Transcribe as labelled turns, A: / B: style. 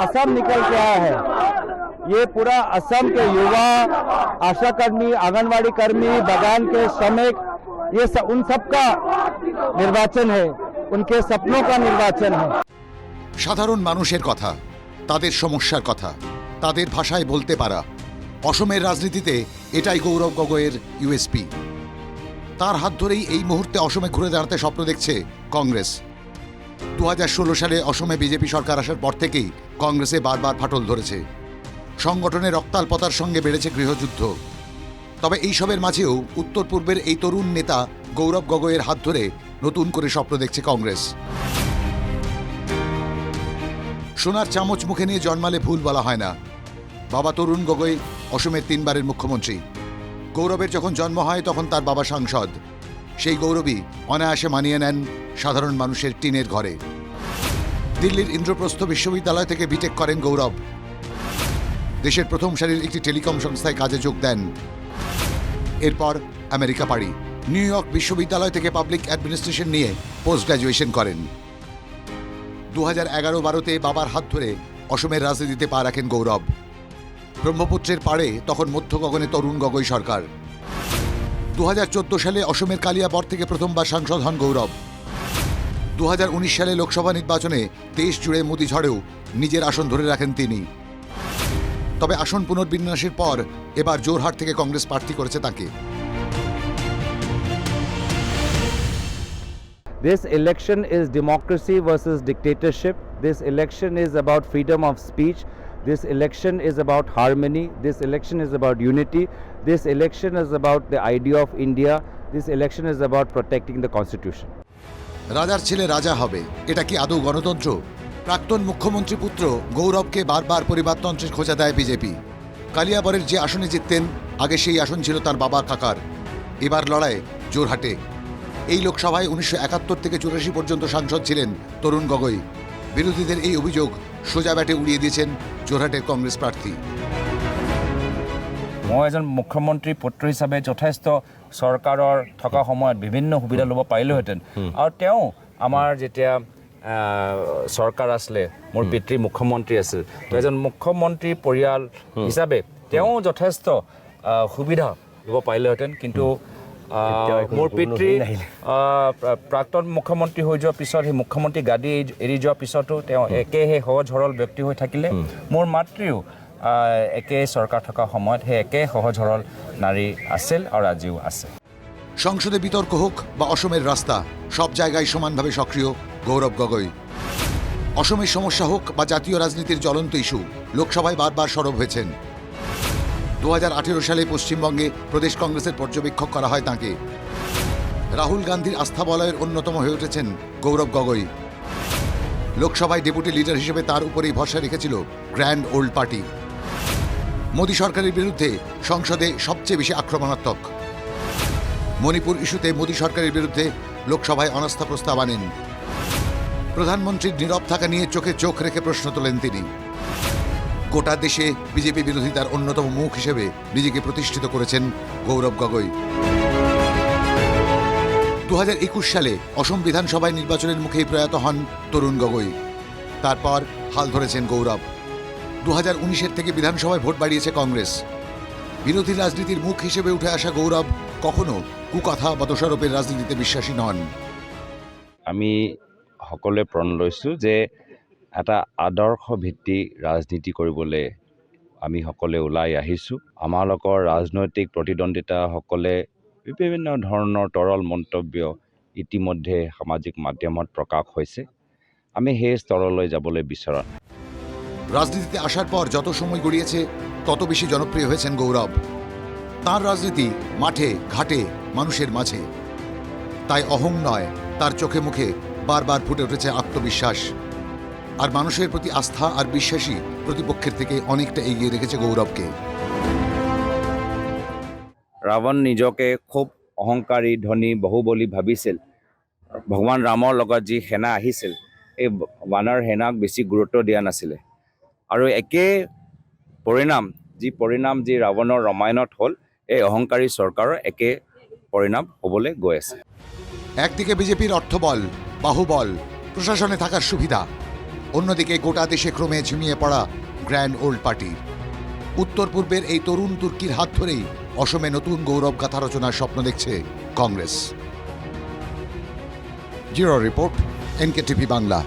A: असम निकल के आया है। ये पूरा असम के युवा, आशा कर्मी, आंगनवाड़ी कर्मी, बागान के श्रमिक, ये उन सब का निर्वाचन है, उनके सपनों का निर्वाचन है।
B: সাধারণ মানুষের কথা, তাদের সমস্যার কথা, তাদের ভাষায় বলতে পারা, অসমের রাজনীতিতে এটাই গৌরব গগৈয়ের ইউএসপি। তার হাত ধরেই এই মুহূর্তে অসমে ঘুরে দাঁড়াতে স্বপ্ন দেখছে কংগ্রেস। 2016 সালে অসমে বিজেপি সরকার আসার পর থেকেই কংগ্রেসে বারবার ফাটল ধরেছে। সংগঠনের রক্তাল্পতার সঙ্গে বেড়েছে গৃহযুদ্ধ। তবে এইসবের মাঝেও উত্তর পূর্বের এই তরুণ নেতা গৌরব গগৈয়ের হাত ধরে নতুন করে স্বপ্ন দেখছে কংগ্রেস। সোনার চামচ মুখে নিয়ে জন্মালে ভুল বলা হয় না। বাবা তরুণ গগৈ অসমের 3 বারের মুখ্যমন্ত্রী। গৌরবের যখন জন্ম হয় তখন তার বাবা সাংসদ। সেই গৌরবই অনায়াসে মানিয়ে নেন সাধারণ মানুষের টিনের ঘরে। দিল্লির ইন্দ্রপ্রস্থ বিশ্ববিদ্যালয় থেকে বিটেক করেন গৌরব। দেশের প্রথম সারির একটি টেলিকম সংস্থায় কাজে যোগ দেন। এরপর আমেরিকা পাড়ি। নিউ ইয়র্ক বিশ্ববিদ্যালয় থেকে পাবলিক অ্যাডমিনিস্ট্রেশন নিয়ে পোস্ট গ্র্যাজুয়েশন করেন। 2011-12-তে বাবার হাত ধরে অসমের রাজনীতিতে পা রাখেন গৌরব। ব্রহ্মপুত্রের পাড়ে তখন মধ্য গগনে তরুণ গগৈ সরকার। 2014 সালে অসমের কালিয়াবর থেকে প্রথমবার সাংসদ হন গৌরব। 2019 সালে লোকসভা নির্বাচনে দেশ জুড়ে মোদি ঝড়েও নিজের আসন ধরে রাখেন তিনি। তবে আসন পুনর্বিন্যাসের পর এবার জোরহাট থেকে কংগ্রেস প্রার্থী করেছে তাকে।
A: This election is democracy versus dictatorship. This election is about freedom of speech. This election is about harmony. This election is about unity. This election is about the idea of India. This election is about protecting the constitution.
B: রাজার ছেলে রাজা হবে, এটা কি আদৌ গণতন্ত্র? প্রাক্তন মুখ্যমন্ত্রী পুত্র গৌরবকে বারবার পরিবারতন্ত্রের খোঁজা দেয় বিজেপি। কালিয়াবরের যে আসনে জিততেন আগে সেই আসন ছিল তার বাবার কাকার। এবার লড়াই জোরহাটে। এই লোকসভায় 1971 থেকে 84 পর্যন্ত সাংসদ ছিলেন তরুণ গগৈ। বিরোধীদের এই অভিযোগ সোজা ব্যাটে উড়িয়ে দিয়েছেন জোরহাটের কংগ্রেস প্রার্থী।
C: মই এজন মুখ্যমন্ত্ৰী পুত্ৰ হিচাপে যথেষ্ট চৰকাৰৰ থকা সময়ত বিভিন্ন সুবিধা ল'ব পাৰিলোহেঁতেন। আৰু তেওঁ আমাৰ যেতিয়া চৰকাৰ আছিলে, মোৰ পিতৃ মুখ্যমন্ত্ৰী আছিল, তো এজন মুখ্যমন্ত্ৰী পৰিয়াল হিচাপে তেওঁ যথেষ্ট সুবিধা ল'ব পাৰিলোহেঁতেন। কিন্তু মোৰ পিতৃ প্ৰাক্তন মুখ্যমন্ত্ৰী হৈ যোৱাৰ পিছত সেই মুখ্যমন্ত্ৰী গাদী এৰি যোৱাৰ পিছতো তেওঁ একে সেই সহজ সৰল ব্যক্তি হৈ থাকিলে। মোৰ মাতৃও একে চৰকাৰ থকা সময়ত সেই একে সহজ সৰল নাৰী আছিল আৰু আজিও আছে।
B: সংসদে বিতর্ক হোক বা অসমের রাস্তা, সব জায়গায় সমানভাবে সক্রিয় গৌরব গগৈ। অসমের সমস্যা হোক বা জাতীয় রাজনীতির জ্বলন্ত ইস্যু, লোকসভায় বারবার সরব হয়েছেন। 2018 সালে পশ্চিমবঙ্গে প্রদেশ কংগ্রেসের পর্যবেক্ষক করা হয় তাঁকে। রাহুল গান্ধীর আস্থা বলয়ের অন্যতম হয়ে উঠেছেন গৌরব গগৈ। লোকসভায় ডেপুটি লিডার হিসেবে তার উপরেই ভরসা রেখেছিল গ্র্যান্ড ওল্ড পার্টি। মোদী সরকারের বিরুদ্ধে সংসদে সবচেয়ে বেশি আক্রমণাত্মক। মণিপুর ইস্যুতে মোদী সরকারের বিরুদ্ধে লোকসভায় অনাস্থা প্রস্তাব আনেন। প্রধানমন্ত্রীর নীরব থাকা নিয়ে চোখে চোখ রেখে প্রশ্ন তোলেন তিনি। গোটা দেশে বিজেপি বিরোধিতার অন্যতম মুখ হিসেবে নিজেকে প্রতিষ্ঠিত করেছেন গৌরব গগৈ। 2021 সালে অসম বিধানসভায় নির্বাচনের মুখেই প্রয়াত হন তরুণ গগৈ। তারপর হাল ধরেছেন গৌরব। 2019 থেকে বিধানসভায় ভোট বাড়িয়েছে কংগ্রেস। বিরোধী রাজনীতির মুখ হিসেবে উঠে আসা গৌরব কখনো কুকথা বা দোষারোপের রাজনীতিতে বিশ্বাসী নন।
D: আমি সকলোৱে প্ৰণ লৈছোঁ যে এটা আদৰ্শ ভিত্তি ৰাজনীতি কৰিবলৈ আমি সকলোৱে ওলাই আহিছোঁ। আমালোকৰ ৰাজনৈতিক প্ৰতিদ্বন্দ্বিতাসকলে বিভিন্ন ধৰণৰ তৰল মন্তব্য ইতিমধ্যে সামাজিক মাধ্যমত প্ৰকাশ হৈছে। আমি সেই স্তৰলৈ যাবলৈ বিচৰা।
B: রাজনীতিতে আসার পর যত সময় গড়িয়েছে তত বেশি জনপ্রিয় হয়েছেন গৌরব। তার রাজনীতি মাঠে ঘাটে মানুষের মাঝে। তাই অহং নয়, তার চোখে মুখে বারবার ফুটে উঠেছে আত্মবিশ্বাস। আর মানুষের প্রতি আস্থা আর বিশ্বাসী প্রতিপক্ষের থেকে অনেকটা এগিয়ে রেখেছে গৌরবকে।
D: ৰাৱণ নিজকে খুব অহংকাৰী, ধনী, বহুবলী ভাবিছিল। ভগৱান ৰামৰ লগত যি সেনা আহিছিল, এই বানৰ সেনাক বেছি গুৰুত্ব দিয়া নাছিলে। আৰু একে পৰিণাম যি ৰাৱণৰ ৰামায়ণত হ'ল, এই অহংকাৰী চৰকাৰৰ একে পৰিণাম হ'বলৈ গৈ আছে।
B: একদিকে বিজেপির অর্থবল, বাহুবল, প্রশাসনে থাকার সুবিধা, অন্যদিকে গোটা দেশে ক্রমে ঝিমিয়ে পড়া গ্র্যান্ড ওল্ড পার্টি। উত্তর পূর্বের এই তরুণ তুর্কির হাত ধরেই অসমে নতুন গৌরব গাথা রচনার স্বপ্ন দেখছে Congress. Zero report, NKTV Bangla.